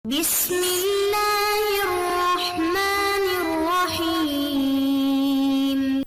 بسم اللہ الرحمن الرحیم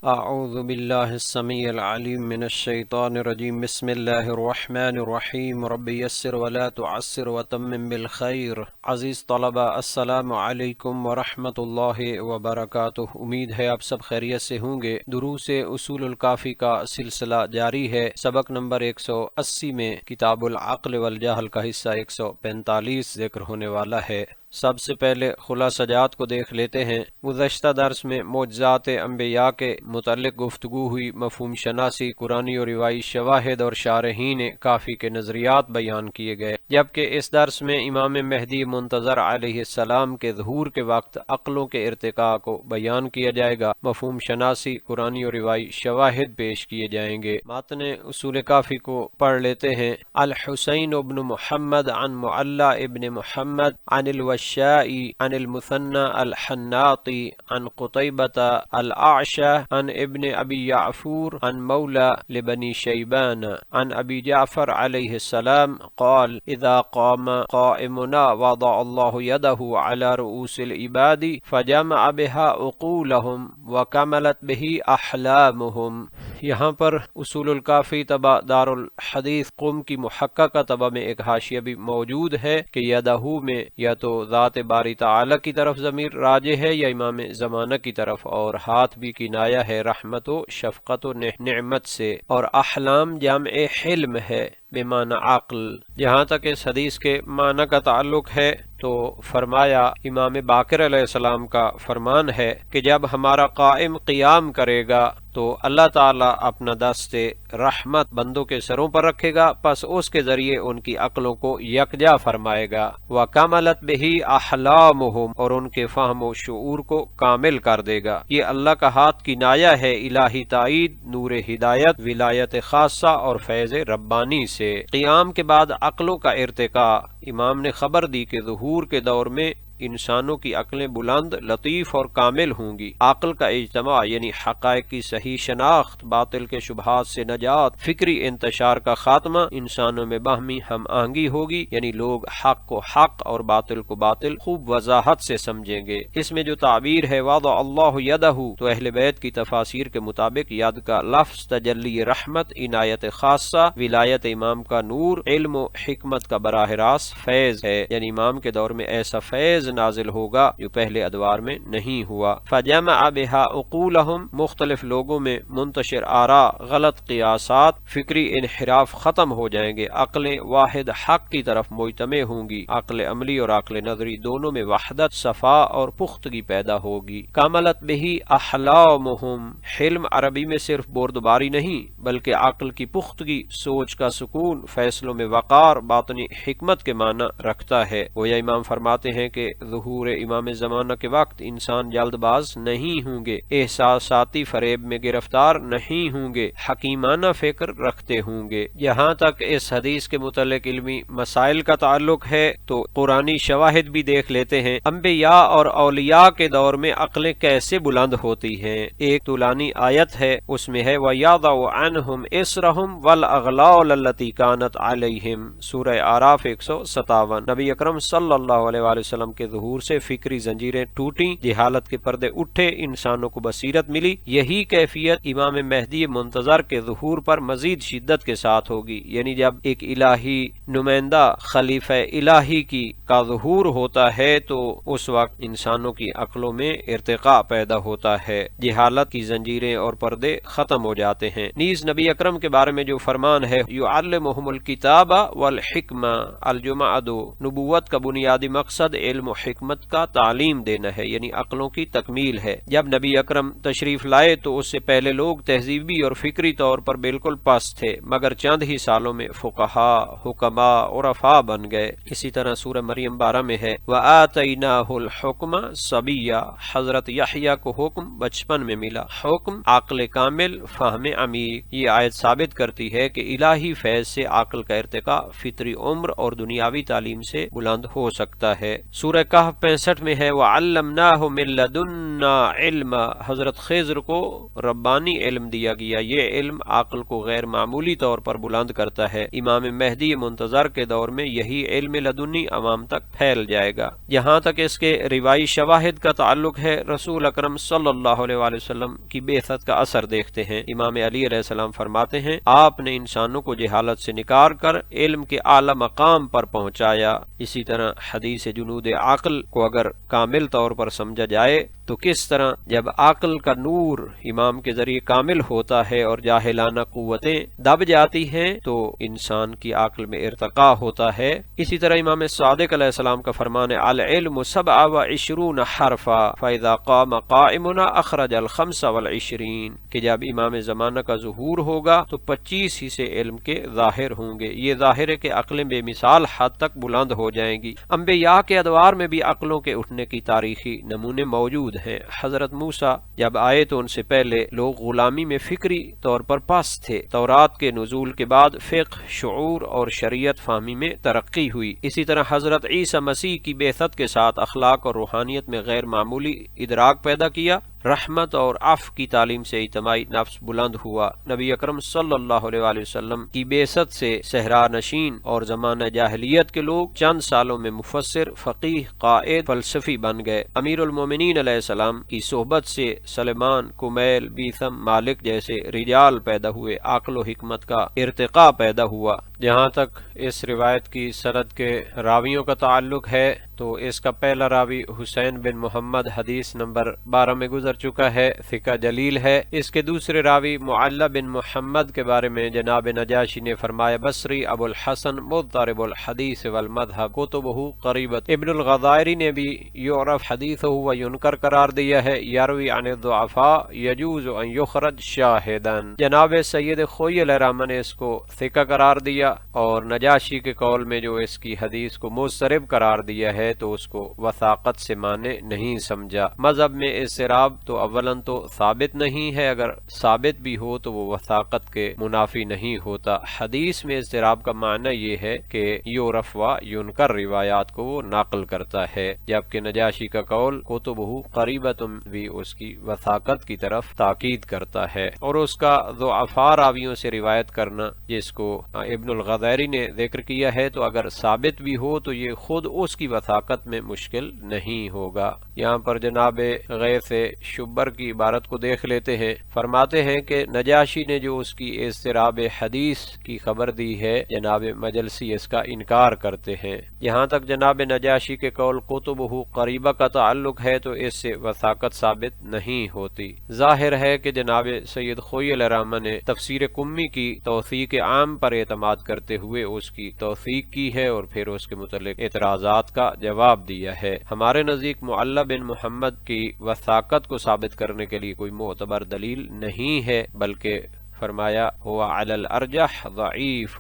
اعوذ باللہ السمیع العلیم من الشیطان الرجیم بسم اللہ الرحمن الرحیم رب یسر ولا تعسر وتمم بالخیر۔ عزیز طلبہ السلام علیکم ورحمۃ اللہ وبرکاتہ، امید ہے آپ سب خیریت سے ہوں گے۔ دروس اصول الکافی کا سلسلہ جاری ہے۔ سبق نمبر 180 میں کتاب العقل والجہل کا حصہ 145 ذکر ہونے والا ہے۔ سب سے پہلے خلاصہ جات کو دیکھ لیتے ہیں۔ گزشتہ درس میں معجزات انبیاء کے متعلق گفتگو ہوئی، مفہوم شناسی، قرآنی اور روایی شواہد اور شارحین کافی کے نظریات بیان کیے گئے، جبکہ اس درس میں امام مہدی منتظر علیہ السلام کے ظہور کے وقت عقلوں کے ارتقاء کو بیان کیا جائے گا۔ مفہوم شناسی، قرآنی اور روایی شواہد پیش کیے جائیں گے۔ متن اصول کافی کو پڑھ لیتے ہیں۔ الحسین ابن محمد عن معلّہ ابن محمد عن الوشائی عن المثنى الحناطی عن قطیبة الأعشى عن ابن ابی یعفور عن مولى لبنی شیبان عن ابی جعفر علیہ السلام قال اذا قام قائمنا وضع اللہ يده على رؤوس العباد فجمع بها عقولهم وكملت به احلامهم۔ یہاں پر اصول الکافی طبع دار الحدیث قم کی محققہ طبع میں ایک حاشیہ بھی موجود ہے کہ یدہو میں یا تو ذات باری تعالی کی طرف ضمیر راجع ہے یا امام زمانہ کی طرف، اور ہاتھ بھی کنایہ ہے رحمت و شفقت و نعمت سے، اور احلام جمع حلم ہے بمعنی عقل۔ جہاں تک اس حدیث کے معنی کا تعلق ہے تو فرمایا امام باقر علیہ السلام کا فرمان ہے کہ جب ہمارا قائم قیام کرے گا تو اللہ تعالیٰ اپنا دست رحمت بندوں کے سروں پر رکھے گا، پس اس کے ذریعے ان کی عقلوں کو یکجا فرمائے گا۔ وَكَمَلَتْ بِهِ أَحْلَامُهُمْ، اور ان کے فہم و شعور کو کامل کر دے گا۔ یہ اللہ کا ہاتھ کنایہ ہے الہی تائید، نور ہدایت، ولایت خاصہ اور فیض ربانی سے۔ قیام کے بعد عقلوں کا ارتقاء، امام نے خبر دی کہ ظہور کے دور میں انسانوں کی عقلیں بلند، لطیف اور کامل ہوں گی۔ عقل کا اجتماع یعنی حقائق کی صحیح شناخت، باطل کے شبہات سے نجات، فکری انتشار کا خاتمہ، انسانوں میں باہمی ہم آہنگی ہوگی، یعنی لوگ حق کو حق اور باطل کو باطل خوب وضاحت سے سمجھیں گے۔ اس میں جو تعبیر ہے وضع اللہ یدہ، تو اہل بیت کی تفاسیر کے مطابق ید کا لفظ تجلی رحمت، عنایت خاصہ، ولایت امام کا نور، علم و حکمت کا براہ راست فیض ہے، یعنی امام کے دور میں ایسا فیض نازل ہوگا جو پہلے ادوار میں نہیں ہوا۔ فجمع بها عقولهم، مختلف لوگوں میں منتشر آراء، غلط قیاسات، فکری انحراف ختم ہو جائیں گے، عقلیں واحد حق کی طرف مجتمع ہوں گی، عقل عملی اور عقل نظری دونوں میں وحدت، صفا اور پختگی پیدا ہوگی۔ کاملت به احلامهم، حلم عربی میں صرف بردباری نہیں بلکہ عقل کی پختگی، سوچ کا سکون، فیصلوں میں وقار، باطنی حکمت کے معنی رکھتا ہے۔ گویا امام فرماتے ہیں کہ ظہور امام زمانہ کے وقت انسان جلد باز نہیں ہوں گے، احساساتی فریب میں گرفتار نہیں ہوں گے، حکیمانہ فکر رکھتے ہوں گے۔ یہاں تک اس حدیث کے متعلق علمی مسائل کا تعلق ہے تو قرآنی شواہد بھی دیکھ لیتے ہیں۔ انبیاء اور اولیاء کے دور میں عقلیں کیسے بلند ہوتی ہیں۔ ایک طولانی آیت ہے، اس میں ہے وَيَضَعُ عَنْهُمْ إِصْرَهُمْ وَالْأَغْلَالَ الَّتِي كَانَتْ عَلَيْهِمْ، سورہ اعراف 157۔ نبی اکرم صلی اللہ علیہ وآلہ وسلم کے ظہور سے فکری زنجیریں ٹوٹیں، جہالت کے پردے اٹھے، انسانوں کو بصیرت ملی۔ یہی کیفیت امام مہدی منتظر کے ظہور پر مزید شدت کے ساتھ ہوگی، یعنی جب ایک الہی نمائندہ خلیفہ الہی کا ظہور ہوتا ہے تو اس وقت انسانوں کی عقلوں میں ارتقاء پیدا ہوتا ہے، جہالت کی زنجیریں اور پردے ختم ہو جاتے ہیں۔ نیز نبی اکرم کے بارے میں جو فرمان ہے یعلمہم الکتاب والحکمہ، الجمعہ، نبوت کا بنیادی مقصد علم و حکمت کا تعلیم دینا ہے، یعنی عقلوں کی تکمیل ہے۔ جب نبی اکرم تشریف لائے تو اس سے پہلے لوگ تہذیبی اور فکری طور پر بالکل پست تھے، مگر چند ہی سالوں میں فقہا، حکماء، عرفاء بن گئے۔ اسی طرح سورہ مریم 12 میں ہے وَآتَيْنَاهُ الْحُكْمَ صَبِيًّا، حضرت یحییٰ کو حکم بچپن میں ملا۔ حکم عقل کامل، فہم عمیق۔ یہ آیت ثابت کرتی ہے کہ الہی فیض سے عقل کا ارتقاء فطری عمر اور دنیاوی تعلیم سے بلند ہو سکتا ہے۔ سورہ کہف 65 میں ہے وَعَلَّمْنَاهُ مِن لَّدُنَّا عِلْمًا، حضرت خضر کو ربانی علم دیا گیا، یہ علم عقل کو غیر معمولی طور پر بلند کرتا ہے۔ امام مہدی منتظر کے دور میں یہی علم لدنی عوام تک پھیل جائے گا۔ یہاں تک اس کے روایی شواہد کا تعلق ہے، رسول اکرم صلی اللہ علیہ وآلہ وسلم کی بعثت کا اثر دیکھتے ہیں۔ امام علی علیہ السلام فرماتے ہیں آپ نے انسانوں کو جہالت سے نکار کر علم کے اعلی مقام پر پہنچایا۔ اسی طرح حدیث جنود عقل کو اگر کامل طور پر سمجھا جائے تو کس طرح جب عقل کا نور امام کے ذریعے کامل ہوتا ہے اور جاہلانہ قوتیں دب جاتی ہیں تو انسان کی عقل میں ارتقاء ہوتا ہے۔ اسی طرح امام صادق علیہ السلام کا فرمان ہے العلم 27 حرفا فاذا قام قائمنا اخرج الخمس والعشرین، کہ جب امام زمانہ کا ظہور ہوگا تو 25 حصے علم کے ظاہر ہوں گے۔ یہ ظاہر ہے کہ عقلیں بے مثال حد تک بلند ہو جائیں گی۔ انبیاء کے ادوار میں بھی عقلوں کے اٹھنے کی تاریخی نمونے موجود ہیں۔ حضرت موسیٰ جب آئے تو ان سے پہلے لوگ غلامی میں فکری طور پر پست تھے۔ تورات کے نزول کے بعد فقہ، شعور اور شریعت فہمی میں ترقی ہوئی۔ اسی طرح حضرت عیسیٰ مسیح کی بعثت کے ساتھ اخلاق اور روحانیت میں غیر معمولی ادراک پیدا کیا۔ رحمت اور عفو کی تعلیم سے اجتماعی نفس بلند ہوا۔ نبی اکرم صلی اللہ علیہ وآلہ وسلم کی بعثت سے صحرا نشین اور زمانہ جاہلیت کے لوگ چند سالوں میں مفسر، فقیہ، قائد، فلسفی بن گئے۔ امیر المومنین علیہ السلام کی صحبت سے سلیمان، کمیل، بیثم، مالک جیسے رجال پیدا ہوئے۔ عقل و حکمت کا ارتقاء پیدا ہوا۔ جہاں تک اس روایت کی سند کے راویوں کا تعلق ہے تو اس کا پہلا راوی حسین بن محمد حدیث نمبر 12 میں گزر چکا ہے، ثقہ جلیل ہے۔ اس کے دوسرے راوی معلّہ بن محمد کے بارے میں جناب نجاشی نے فرمایا بصری ابو الحسن مضطرب الحدیث والمذہب کتبہ قریبۃ۔ ابن الغضائری نے بھی یعرف حدیثہ و ینکر قرار دیا ہے، یروی عن الضعفاء یجوز ان یخرج شاہدا۔ جناب سید خوئی علیہ الرحمہ نے اس کو ثقہ قرار دیا اور نجاشی کے قول میں جو اس کی حدیث کو مضطرب قرار دیا ہے تو اس کو وثاقت سے معنی نہیں سمجھا۔ مذہب میں اضطراب تو اولاً تو ثابت نہیں ہے، اگر ثابت بھی ہو تو وہ وثاقت کے منافی نہیں ہوتا۔ حدیث میں اضطراب کا معنی یہ ہے کہ یعرف و ینکر روایات کو وہ نقل کرتا ہے، جبکہ نجاشی کا قول کتبہ قریبۃ بھی اس کی وثاقت کی طرف تاکید کرتا ہے، اور اس کا ضعفاء راویوں سے روایت کرنا جس کو ابن الغضائری نے ذکر کیا ہے تو اگر ثابت بھی ہو تو یہ خود اس کی وثاقت میں مشکل نہیں ہوگا۔ یہاں پر جناب غیث شبر کی عبارت کو دیکھ لیتے ہیں، فرماتے ہیں کہ نجاشی نے جو اس کی اضطراب حدیث کی خبر دی ہے جناب مجلسی اس کا انکار کرتے ہیں۔ یہاں تک جناب نجاشی کے قول کتبہ قریبہ کا تعلق ہے تو اس سے وثاقت ثابت نہیں ہوتی۔ ظاہر ہے کہ جناب سید خوئی علیہ الرحمہ نے تفسیر قمی کی توثیق عام پر اعتماد کرتے ہوئے اس کی توثیق کی ہے اور پھر اس کے متعلق اعتراضات کا جواب دیا ہے۔ ہمارے نزدیک معلّہ بن محمد کی وثاقت کو ثابت کرنے کے لیے کوئی معتبر دلیل نہیں ہے، بلکہ فرمایا ہوا علی الارجح ضعیف،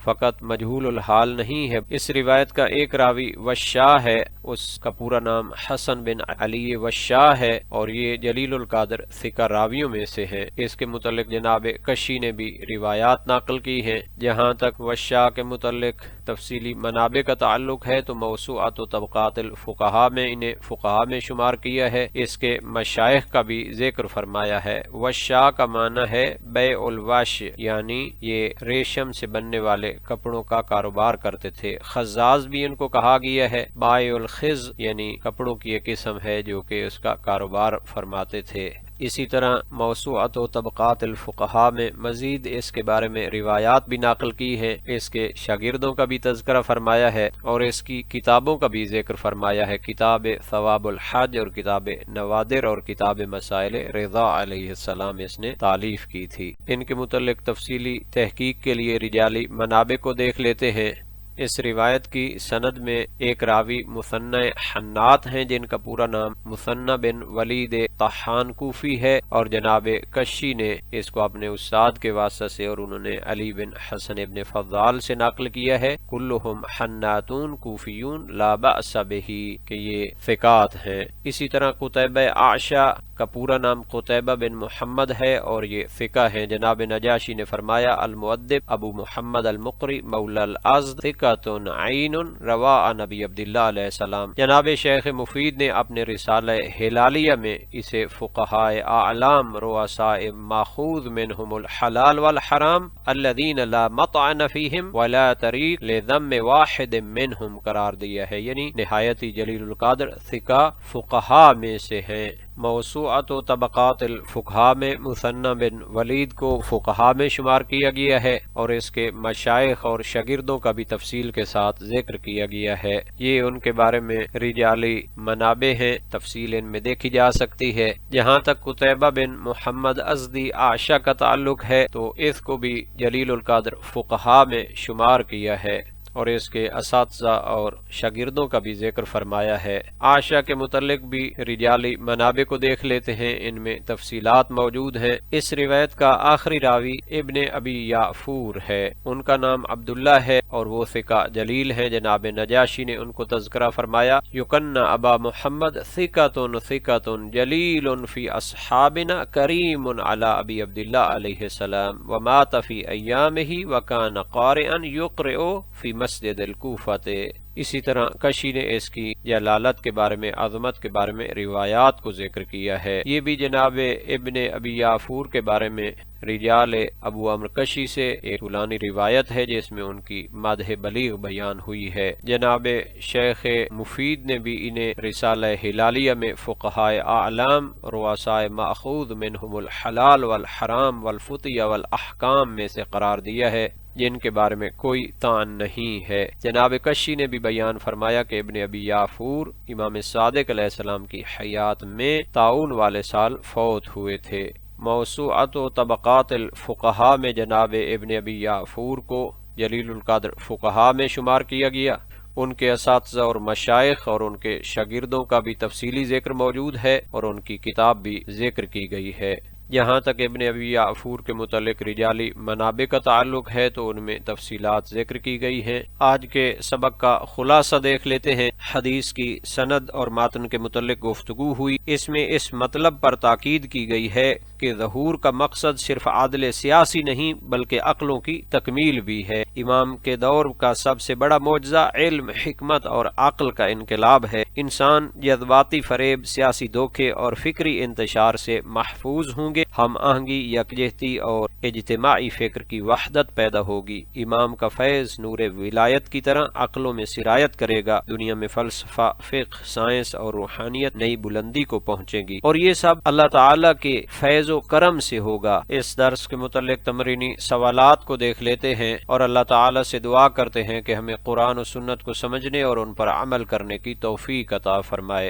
فقط مجہول الحال نہیں ہے۔ اس روایت کا ایک راوی وشاہ ہے، اس کا پورا نام حسن بن علی وشاہ ہے اور یہ جلیل القدر ثقہ راویوں میں سے ہے۔ اس کے متعلق جناب کشی نے بھی روایات نقل کی ہیں۔ جہاں تک وشاہ کے متعلق تفصیلی منابع کا تعلق ہے تو موسوعۃ و طبقات الفقہاء میں انہیں فقہاء میں شمار کیا ہے۔ اس کے مشائخ کا بھی ذکر فرمایا ہے۔ وشاہ کا معنی ہے بیع الوش، یعنی یہ ریشم سے بننے والے کپڑوں کا کاروبار کرتے تھے۔ خزاز بھی ان کو کہا گیا ہے۔ بائع الخز یعنی کپڑوں کی ایک قسم ہے جو کہ اس کا کاروبار فرماتے تھے۔ اسی طرح موسوعۃ و طبقات الفقہاء میں مزید اس کے بارے میں روایات بھی نقل کی ہیں، اس کے شاگردوں کا بھی تذکرہ فرمایا ہے اور اس کی کتابوں کا بھی ذکر فرمایا ہے۔ کتاب ثواب الحج اور کتاب نوادر اور کتاب مسائل رضا علیہ السلام اس نے تالیف کی تھی۔ ان کے متعلق تفصیلی تحقیق کے لیے رجالی منابع کو دیکھ لیتے ہیں۔ اس روایت کی سند میں ایک راوی مثنی حنات ہیں جن کا پورا نام مثنی بن ولید طحان کوفی ہے، اور جناب کشی نے اس کو اپنے استاد کے واسطہ سے اور انہوں نے علی بن حسن ابن فضال سے نقل کیا ہے۔ کلہم حناتون کوفیون لا بأس بہ، کہ یہ ثقات ہیں۔ اسی طرح قتیبہ اعشی کا پورا نام قتیبہ بن محمد ہے اور یہ ثقہ ہیں۔ جناب نجاشی نے فرمایا المؤدب ابو محمد المقری مولا الازد ثقۃ عین روا عن ابی عبداللہ علیہ السلام۔ جناب شیخ مفید نے اپنے رسالہ ہلالیہ میں اسے فقہائے اعلام رؤساء ماخوذ منہم الحلال والحرام الذین لا مطعن فیہم ولا طریق لذم واحد منہم قرار دیا ہے، یعنی نہایت ہی جلیل القدر ثقہ فقہا میں سے ہیں۔ موسوعۃ و طبقات الفقہا میں مثنی بن ولید کو فقہا میں شمار کیا گیا ہے اور اس کے مشائخ اور شاگردوں کا بھی تفصیل کے ساتھ ذکر کیا گیا ہے۔ یہ ان کے بارے میں رجالی منابع ہیں، تفصیل ان میں دیکھی جا سکتی ہے۔ جہاں تک قتیبہ بن محمد ازدی عائشہ کا تعلق ہے تو اس کو بھی جلیل القدر فقہا میں شمار کیا ہے اور اس کے اساتذہ اور شاگردوں کا بھی ذکر فرمایا ہے۔ عائشہ کے متعلق بھی رجالی منابع کو دیکھ لیتے ہیں، ان میں تفصیلات موجود ہیں۔ اس روایت کا آخری راوی ابن ابی یعفور ہے، ان کا نام عبداللہ ہے اور وہ ثقہ جلیل ہے۔ جناب نجاشی نے ان کو تذکرہ فرمایا یکن ابا محمد ثقۃ ثقۃ جلیل فی اصحابنا کریم علی ابی عبداللہ علیہ السلام ومات فی ایامہ وکان قارئا یقرئ فی مسجد الکوفہ۔ اسی طرح کشی نے اس کی جلالت کے بارے میں، عظمت کے بارے میں روایات کو ذکر کیا ہے۔ یہ بھی جناب ابن ابی یعفور کے بارے میں رجال ابو عمرو کشی سے ایک طولانی روایت ہے جس میں ان کی مدح بلیغ بیان ہوئی ہے۔ جناب شیخ مفید نے بھی انہیں رسالہ ہلالیہ میں فقہائے اعلام رؤساء ماخوذ منہم الحلال والحرام والفتیہ والاحکام میں سے قرار دیا ہے، جن کے بارے میں کوئی طعن نہیں ہے۔ جناب کشی نے بھی بیان فرمایا کہ ابن ابی یعفور امام صادق علیہ السلام کی حیات میں طاعون والے سال فوت ہوئے تھے۔ موسوعۃ و طبقات الفقہا میں جناب ابن ابی یعفور کو جلیل القدر فقہا میں شمار کیا گیا۔ ان کے اساتذہ اور مشائخ اور ان کے شاگردوں کا بھی تفصیلی ذکر موجود ہے اور ان کی کتاب بھی ذکر کی گئی ہے۔ جہاں تک ابن ابی یعفور کے متعلق رجالی منابع کا تعلق ہے تو ان میں تفصیلات ذکر کی گئی ہیں۔ آج کے سبق کا خلاصہ دیکھ لیتے ہیں۔ حدیث کی سند اور متن کے متعلق گفتگو ہوئی، اس میں اس مطلب پر تاکید کی گئی ہے کہ ظہور کا مقصد صرف عدل سیاسی نہیں بلکہ عقلوں کی تکمیل بھی ہے۔ امام کے دور کا سب سے بڑا معجزہ علم، حکمت اور عقل کا انقلاب ہے۔ انسان جذباتی فریب، سیاسی دھوکے اور فکری انتشار سے محفوظ ہوں گے، ہم آہنگی، یکجہتی اور اجتماعی فکر کی وحدت پیدا ہوگی۔ امام کا فیض نور ولایت کی طرح عقلوں میں سرایت کرے گا، دنیا میں فلسفہ، فقہ، سائنس اور روحانیت نئی بلندی کو پہنچے گی، اور یہ سب اللہ تعالیٰ کے فیض و کرم سے ہوگا۔ اس درس کے متعلق تمرینی سوالات کو دیکھ لیتے ہیں اور اللہ تعالیٰ سے دعا کرتے ہیں کہ ہمیں قرآن و سنت کو سمجھنے اور ان پر عمل کرنے کی توفیق عطا فرمائے۔